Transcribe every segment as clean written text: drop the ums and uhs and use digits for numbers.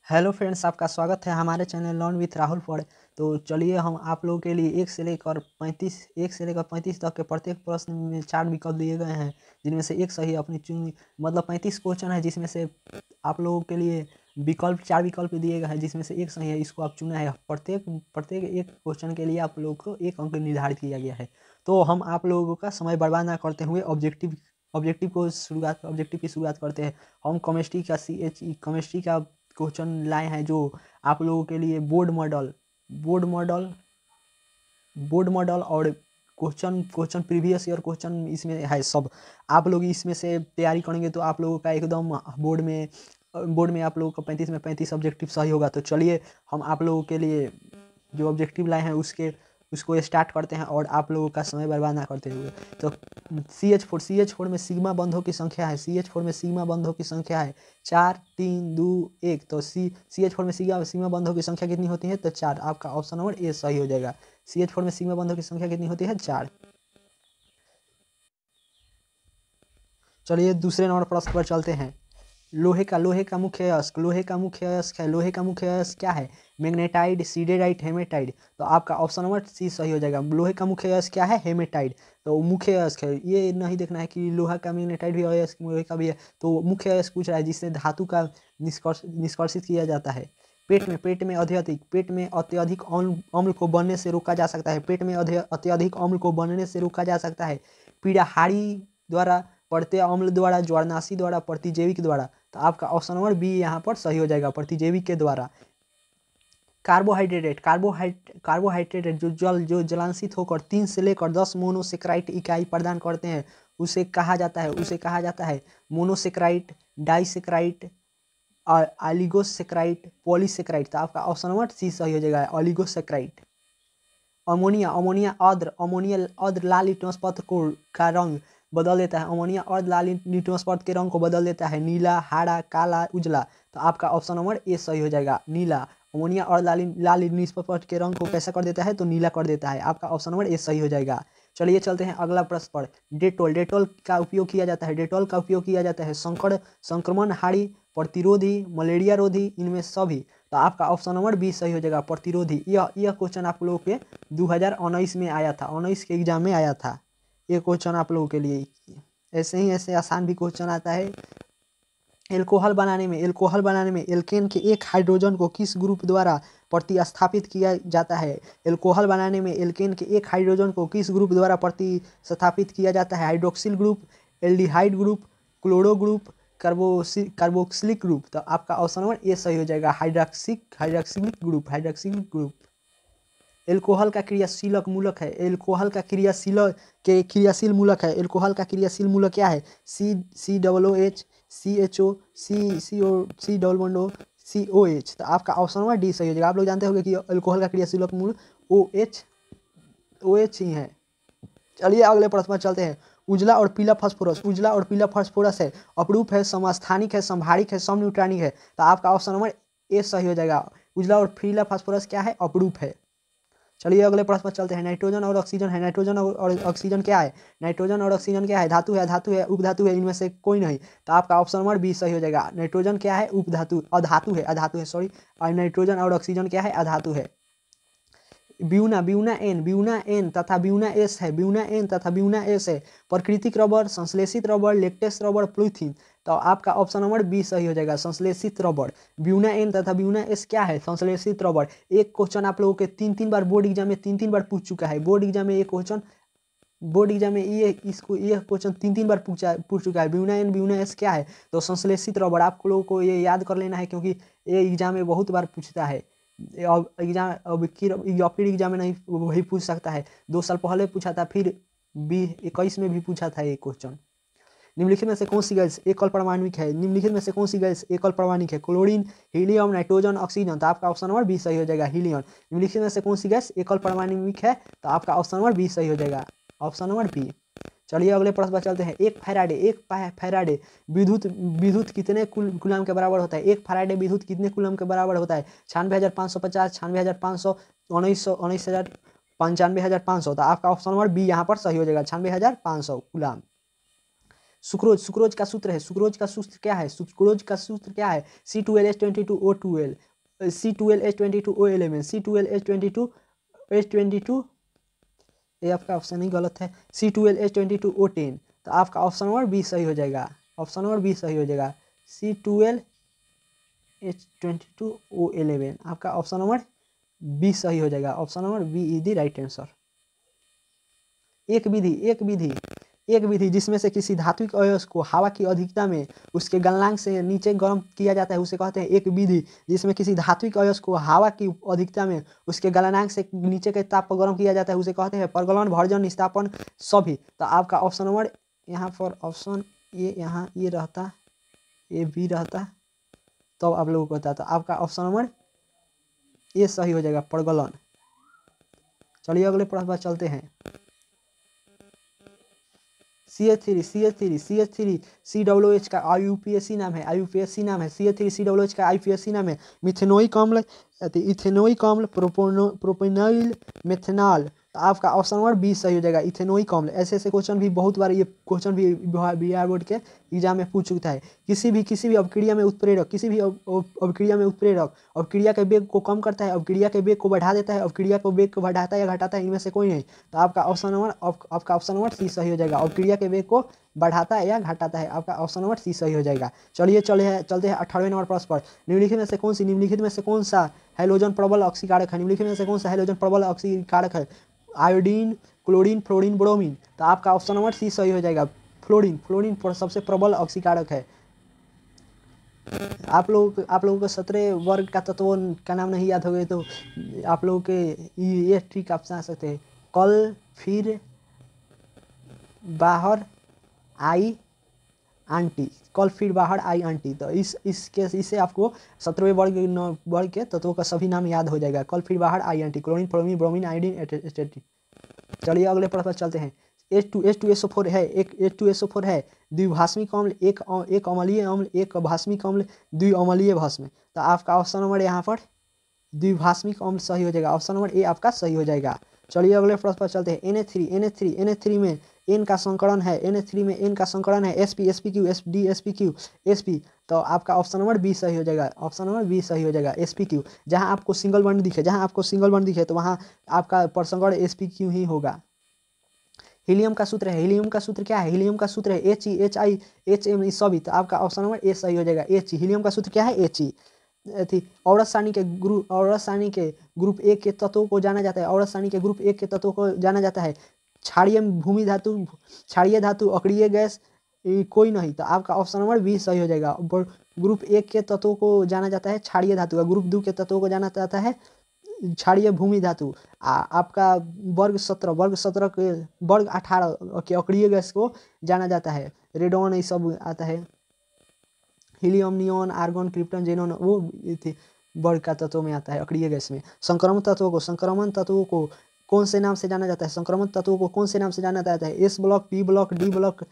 Hello friends, आपका स्वागत है हमारे चैनल लर्न विथ राहुल पर। तो चलिए हम आप लोगों के लिए 1 से लेकर 35 तक के प्रत्येक प्रश्न में 4 विकल्प दिए गए हैं, जिनमें से एक सही अपनी चुनी। मतलब 35 क्वेश्चन है, जिसमें से आप लोगों के लिए 4 विकल्प दिए गए हैं, जिसमें से एक सही है। इसको आप चुना है। प्रत्येक प्रत्येक एक क्वेश्चन के लिए आप लोगों को 1 अंक निर्धारित किया गया है। तो हम आप लोगों का समय बर्बाद ना करते हुए ऑब्जेक्टिव की शुरुआत करते हैं। हम केमिस्ट्री का क्वेश्चन लाए हैं, जो आप लोगों के लिए बोर्ड मॉडल और क्वेश्चन प्रीवियस ईयर क्वेश्चन इसमें है। सब आप लोग इसमें से तैयारी करेंगे तो आप लोगों का एकदम बोर्ड में आप लोगों का 35 में 35 ऑब्जेक्टिव सही होगा। तो चलिए हम आप लोगों के लिए जो ऑब्जेक्टिव लाए हैं उसको स्टार्ट करते हैं, और आप लोगों का समय बर्बाद ना करते हुए। तो CH4 में सिग्मा बंधों की संख्या है। CH4 में सिग्मा बंधों की संख्या है 4 3 2 1। तो CH4 में सिग्मा बंधों की संख्या कितनी होती है? तो 4। आपका ऑप्शन नंबर ए सही हो जाएगा। CH4 में सिग्मा बंधों की संख्या कितनी होती है? 4। चलिए दूसरे नंबर प्रश्न पर चलते हैं। लोहे का मुख्य अयस्क क्या है? मैग्नेटाइड, सिडेराइट, हेमेटाइट। तो आपका ऑप्शन नंबर सी सही हो जाएगा। लोहे का मुख्य अयस्क क्या है? हेमेटाइट। तो मुख्य अयस्क है, ये नहीं देखना है कि लोहा का मैग्नेटाइट भी अयस्क लोहे का भी है। तो मुख्य अयस्क पूछ रहा है, जिससे धातु का निष्कर्षित किया जाता है। पेट में अत्यधिक अम्ल को बनने से रोका जा सकता है। पेट में अत्यधिक अम्ल को बनने से रोका जा सकता है। पीड़ाहारी द्वारा, पड़ते अम्ल द्वारा, ज्वारनाशी द्वारा, प्रतिजैविक द्वारा। तो आपका ऑप्शन नंबर बी यहाँ पर सही हो जाएगा, प्रतिजैविक के द्वारा। कार्बोहाइड्रेट जो जलांशित होकर 3 से लेकर 10 मोनोसेक्राइड इकाई प्रदान करते हैं, उसे कहा जाता है मोनोसेक्राइड, डाइसेक्राइड, ऑलिगोसेक्राइड, पॉलीसेक्राइड। तो आपका ऑप्शन नंबर सी सही हो जाएगा, ऑलिगोसेक्राइड। अमोनिया लाल लिटमस पत्र का रंग बदल देता है। अमोनिया अर्ध लाल लिटमस पत्र के रंग को बदल देता है। नीला, हरा, काला, उजला। तो आपका ऑप्शन नंबर ए सही हो जाएगा, नीला। अमोनिया और लाल लिटमस पत्र के रंग को कैसा कर देता है? तो नीला कर देता है। आपका ऑप्शन नंबर ए सही हो जाएगा। चलिए चलते हैं अगला प्रश्न पर। डेटॉल का उपयोग किया जाता है संक्रमण हारी, प्रतिरोधी, मलेरिया रोधी, इनमें सभी। तो आपका ऑप्शन नंबर बी सही हो जाएगा, प्रतिरोधी। यह क्वेश्चन आप लोगों के 2019 में आया था, 19 के एग्जाम में आया था ये क्वेश्चन आप लोगों के लिए। ऐसे आसान भी क्वेश्चन आता है। एल्कोहल बनाने में एल्केन के एक हाइड्रोजन को किस ग्रुप द्वारा प्रतिस्थापित किया जाता है? एल्कोहल बनाने में एल्केन के एक हाइड्रोजन को किस ग्रुप द्वारा प्रतिस्थापित किया जाता है? Hydroxyl group, aldehyde group, chloro group, carboxylic group. तो आपका ऑप्शन नंबर ए सही हो जाएगा, हाइड्रोक्सिलिक ग्रुप। एल्कोहल का क्रियाशीलक मूलक है। एल्कोहल का क्रियाशील मूलक है। एल्कोहल का क्रियाशील मूलक क्या है? COOH, CHO, C double bond O, COH। तो आपका ऑप्शन नंबर डी सही हो जाएगा। आप लोग जानते होंगे कि एल्कोहल का क्रियाशीलक मूल OH ही है। चलिए अगले प्रश्न पर चलते हैं। उजला और पीला फास्फोरस है, अपरूप है, समस्थानिक है, संभारिक है, समन्यूट्रॉनिक है। तो आपका ऑप्शन नंबर ए सही हो जाएगा। उजला और पीला फास्फोरस क्या है? अपरूप है। चलिए अगले प्रश्न पर चलते हैं। नाइट्रोजन और ऑक्सीजन है। नाइट्रोजन और ऑक्सीजन क्या है? धातु है, उपधातु है, इनमें से कोई नहीं। तो आपका ऑप्शन नंबर बी सही हो जाएगा। नाइट्रोजन क्या है? अधातु है सॉरी। और नाइट्रोजन और ऑक्सीजन क्या है? अधातु है। ब्यूना एन तथा ब्यूना एस है। प्राकृतिक रबर, संश्लेषित रबर, लेटेक्स रबर, पॉलीथीन। तो आपका ऑप्शन नंबर बी सही हो जाएगा, संश्लेषित रबर। ब्यूना एन तथा ब्यूना एस क्या है? संश्लेषित रबर। एक क्वेश्चन आप लोगों के 3 बार बोर्ड एग्जाम में 3 बार पूछ चुका है। बोर्ड एग्जाम में ये क्वेश्चन 3 बार पूछ चुका है। ब्यूना एस क्या है? तो संश्लेषित रबर। आप लोगों को ये याद कर लेना है, क्योंकि ये एग्जाम में बहुत बार पूछता है। फिर एग्जाम में नहीं वही पूछ सकता है। 2 साल पहले पूछा था, फिर 2021 में भी पूछा था ये क्वेश्चन। निम्नलिखित में से कौन सी गैस एकल परमाणुक है? Chlorine, helium, nitrogen, oxygen. तो आपका ऑप्शन नंबर बी सही हो जाएगा, हीलियम। निम्नलिखित में से कौन सी गैस एकल परमाणुक है? तो आपका ऑप्शन नंबर बी सही हो जाएगा, ऑप्शन नंबर बी। चलिए अगले प्रश्न पर चलते हैं। एक फैराडे विद्युत कितने कूलम के बराबर होता है? एक फैराडे विद्युत कितने कूलम के बराबर होता है? 96,550, 96,500, 19,000, 95,500। तो आपका ऑप्शन नंबर बी यहाँ पर सही हो जाएगा, 96,500 कूलम। सुक्रोज, सुक्रोज का सूत्र है, सुक्रोज का सूत्र क्या है, सुक्रोज का सूत्र क्या है, C12H22O12, C12H22O11, C12H22H22, ये आपका ऑप्शन ही गलत है, C12H22O10। तो आपका ऑप्शन नंबर बी सही हो जाएगा, ऑप्शन नंबर बी सही हो जाएगा, C12H22O11, आपका ऑप्शन नंबर बी सही हो जाएगा, option number B is the right answer. एक विधि जिसमें से किसी धात्विक अयस्क को हवा की अधिकता में उसके गलनांक से नीचे गर्म किया जाता है, उसे कहते हैं एक विधि जिसमें किसी धात्विक अयस्क को हवा की अधिकता में उसके गलनांक से नीचे के ताप पर गर्म किया जाता है, उसे कहते हैं परगलन, भर्जन, निस्तापन, सभी। तो आपका ऑप्शन नंबर यहाँ पर ऑप्शन ए, यहाँ ये रहता, ए बी रहता, तो आप लोगों को पता, तो आपका ऑप्शन नंबर ए सही हो जाएगा, परगलन। चलिए अगले प्रश्न पर चलते हैं। CH3 COOH का IUPAC नाम है, IUPAC नाम है, CH3 COOH का IUPAC नाम है, मिथेनोइक अम्ल, इथेनोइक अम्ल, प्रोपेनॉइल, मेथनॉल। तो आपका ऑप्शन नंबर बी सही हो जाएगा, इथेनोइक अम्ल। ऐसे क्वेश्चन भी बहुत बार, ये क्वेश्चन भी बिहार बोर्ड के एग्जाम में पूछ चुका है। किसी भी अभिक्रिया में उत्प्रेरक, किसी भी अभिक्रिया में उत्प्रेरक अभिक्रिया के वेग को कम करता है, अभिक्रिया के वेग को बढ़ा देता है, अभिक्रिया को वेग को बढ़ाता है या घटाता है, इनमें से कोई नहीं। तो आपका ऑप्शन नंबर सी सही हो जाएगा, अभिक्रिया के वेग को बढ़ाता है या घटाता है, आपका ऑप्शन नंबर सी सही हो जाएगा। चलिए चलते हैं 18वें नंबर प्रश्न पर। निम्नलिखित में से कौन सा हैलोजन प्रबल ऑक्सीकारक है, निम्नलिखित में से कौन सा हैलोजन प्रबल ऑक्सीकारक है, आयोडीन, क्लोरीन, फ्लोरीन, ब्रोमीन। तो आपका ऑप्शन नंबर सी सही हो जाएगा, फ्लोरीन सबसे प्रबल ऑक्सीकारक है। आप लोगों को 17 वर्ग का तत्वों का नाम नहीं याद हो गए तो आप लोगों के ये ट्रिक आप बना सकते हैं, कल फिर बाहर आई आंटी, कल फिर बाहर आई आंटी। तो इससे आपको 17वें वर्ग के तत्वों का सभी नाम याद हो जाएगा, कल फिर बाहर आई आंटी, chlorine, fluorine, bromine, iodine, etcetera. चलिए अगले प्रश्न पर चलते हैं। H2SO4 है, एक H2SO4 है, द्विभाषमिक अम्ल, एक अम्लीय अम्ल, एक भाषमिक अम्ल, द्विअम्लीय भस्म। तो आपका ऑप्शन नंबर यहाँ पर द्विभाषमिक अम्ल सही हो जाएगा, ऑप्शन नंबर ए आपका सही हो जाएगा। चलिए अगले प्रश्न पर चलते हैं। NH3 में N का संकरण है, NH3 में N का संकरण है SP, SPQ, SD, SPQ, SP। तो आपका ऑप्शन नंबर बी सही हो जाएगा, ऑप्शन नंबर बी सही हो जाएगा, SPQ। जहां आपको सिंगल बॉन्ड दिखे, तो वहां आपका परसंकरण SPQ ही होगा। हीलियम का सूत्र है, हीलियम का सूत्र क्या है, हीलियम का सूत्र है He, Hi, Hm सभी। तो आपका ऑप्शन नंबर ए सही हो जाएगा, He। हीलियम का सूत्र क्या है, He। औरत सारणी के ग्रुप ए के तत्वों को जाना जाता है, औरत सारणी के ग्रुप ए के तत्वों को जाना जाता है, क्षारीय भूमि धातु, क्षारीय धातु, अक्रिय गैस, कोई नहीं। तो आपका ऑप्शन नंबर बी सही हो जाएगा। ग्रुप ए के तत्वों को जाना जाता है क्षारीय धातु, ग्रुप 2 के तत्वों को जाना जाता है क्षारीय भूमि धातु। आपका वर्ग 17 के वर्ग 18 के अक्रिय गैस को जाना जाता है, रेडॉन ये सब आता है, helium, neon, argon, krypton, xenon, वो वर्ग का तत्वों में आता है अक्रिय गैस में। संक्रमण तत्वों को कौन से नाम से जाना जाता है, संक्रमण तत्वों को कौन से नाम से जाना जाता है, S block, P block, D block,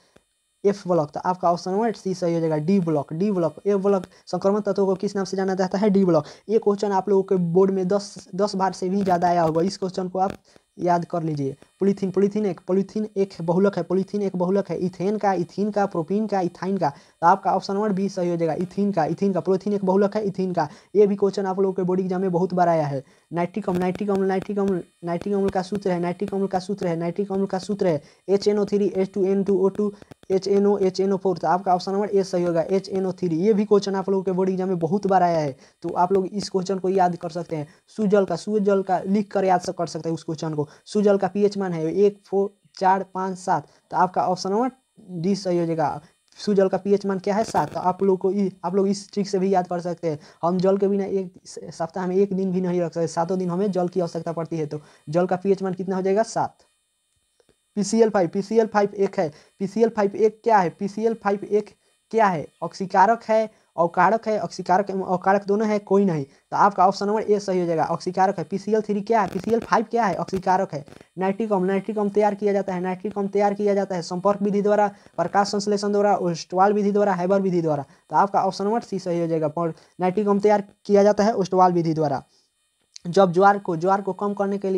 F block. तो आपका ऑप्शन नंबर सी सही हो जाएगा, डी ब्लॉक। एफ ब्लॉक संक्रमण तत्वों को किस नाम से जाना जाता है, डी ब्लॉक। ये क्वेश्चन आप लोगों के बोर्ड में 10 बार से भी ज़्यादा आया होगा, इस क्वेश्चन को आप याद कर लीजिए। पॉलीथीन एक बहुलक है, इथेन का, प्रोपीन का, इथाइन का। तो आपका ऑप्शन नंबर बी सही हो जाएगा, इथीन का। पॉलीथीन एक बहुलक है, इथीन का। ये भी क्वेश्चन आप लोगों के बोर्ड एग्जाम में बहुत बार आया है। नाइट्रिक अम्ल का सूत्र है, HNO3, H2N2O2, HNO4। तो आपका ऑप्शन नंबर ए सही होगा, HNO3। ये भी क्वेश्चन आप लोगों के बोर्ड एग्जाम में बहुत बार आया है, तो आप लोग इस क्वेश्चन को याद कर सकते हैं। सुजल का लिख कर याद कर सकते हैं उस क्वेश्चन को। सुजल का pH मान है 1, 4, 4, 5, 7। तो आपका ऑप्शन नंबर डी सही हो जाएगा। सुजल का pH मान क्या है, 7। तो आप लोग इस ट्रिक से भी याद कर सकते हैं। हम जल के बिना एक सप्ताह में एक दिन भी नहीं रख सकते, 7 दिन हमें जल की आवश्यकता पड़ती है। तो जल का pH मान कितना हो जाएगा, 7। PCl5 एक है, PCl5 एक क्या है, PCl5 एक क्या है, ऑक्सीकारक है, अवकारक है, अवकारक दोनों है, कोई नहीं। तो आपका ऑप्शन नंबर ए सही हो जाएगा, ऑक्सीकारक है। PCl3 क्या है, PCl5 क्या है, ऑक्सीकारक है। नाइट्रिक अम्ल तैयार किया जाता है संपर्क विधि द्वारा, प्रकाश संश्लेषण द्वारा, ओस्टवाल विधि द्वारा, हैबर विधि द्वारा। तो आपका ऑप्शन नंबर सी सही हो जाएगा, नाइट्रिक अम्ल तैयार किया जाता है ओस्टवाल विधि द्वारा। जब ज्वार को कम करने के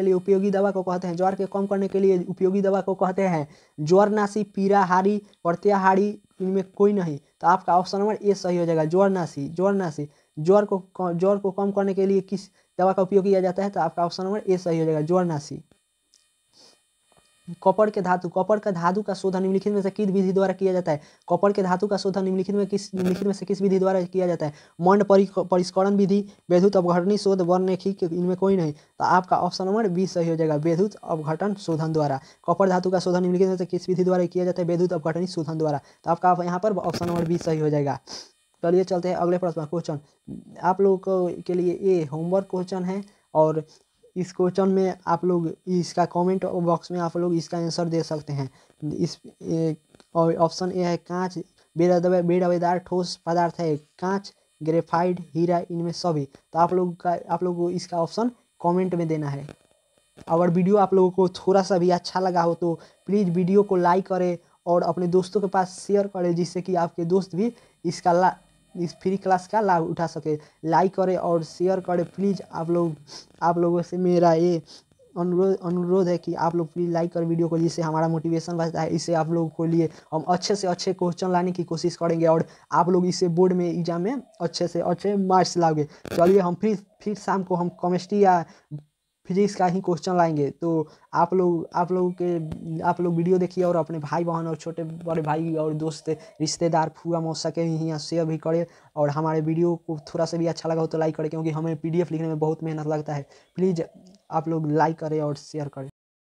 लिए उपयोगी दवा को कहते हैं, ज्वार के कम करने के लिए उपयोगी दवा को कहते हैं ज्वरनाशी, पीराहारी, प्रत्याहारी, इनमें कोई नहीं। तो आपका ऑप्शन नंबर ए सही हो जाएगा, ज्वरनाशी। ज्वर को कम करने के लिए किस दवा का उपयोग किया जाता है? तो आपका ऑप्शन नंबर ए सही हो जाएगा, ज्वरनाशी। कॉपर का धातु का शोधन निम्नलिखित में से किस विधि द्वारा किया जाता है? कॉपर के धातु का शोधन निम्नलिखित में से किस विधि द्वारा किया जाता है? मंड परिष्करण विधि, वैद्युत अपघटनी शोध, वर्णरेखी, इनमें कोई नहीं। तो आपका ऑप्शन नंबर बी सही हो जाएगा, वैद्युत अपघटन शोधन द्वारा। कॉपर धातु का शोधन निम्नलिखित में से किस विधि द्वारा किया जाता है? वैद्युत अपघटनी शोधन द्वारा। तो आपका यहाँ पर ऑप्शन नंबर बी सही हो जाएगा। चलिए चलते हैं अगले प्रश्न क्वेश्चन। आप लोगों के लिए ये होमवर्क क्वेश्चन है और इस क्वेश्चन में आप लोग इसका कमेंट बॉक्स में आप लोग इसका आंसर दे सकते हैं। इस और ऑप्शन ए है कांच, बेदावेदार ठोस पदार्थ है कांच, ग्रेफाइट, हीरा, इनमें सभी। तो आप लोग को इसका ऑप्शन कमेंट में देना है। अगर वीडियो आप लोगों को थोड़ा सा भी अच्छा लगा हो तो प्लीज़ वीडियो को लाइक करें और अपने दोस्तों के पास शेयर करें, जिससे कि आपके दोस्त भी इस फ्री क्लास का लाभ उठा सके। लाइक करें और शेयर करें प्लीज़। आप लोगों से मेरा ये अनुरोध है कि आप लोग प्लीज़ लाइक करें वीडियो को, जिससे हमारा मोटिवेशन बढ़ता है। इससे आप लोगों को लिए हम अच्छे से अच्छे क्वेश्चन लाने की कोशिश करेंगे और आप लोग इससे बोर्ड में एग्जाम में अच्छे से अच्छे मार्क्स लाओगे। चलिए हम फिर शाम को हम केमिस्ट्री या फिजिक्स का ही क्वेश्चन लाएंगे। तो आप लोग वीडियो देखिए और अपने भाई बहन और छोटे बड़े भाई और दोस्त रिश्तेदार फूआ मौसा के यहाँ शेयर भी करें। और हमारे वीडियो को थोड़ा सा भी अच्छा लगा हो तो लाइक करें, क्योंकि हमें PDF लिखने में बहुत मेहनत लगता है। प्लीज़ आप लोग लाइक करें और शेयर करें।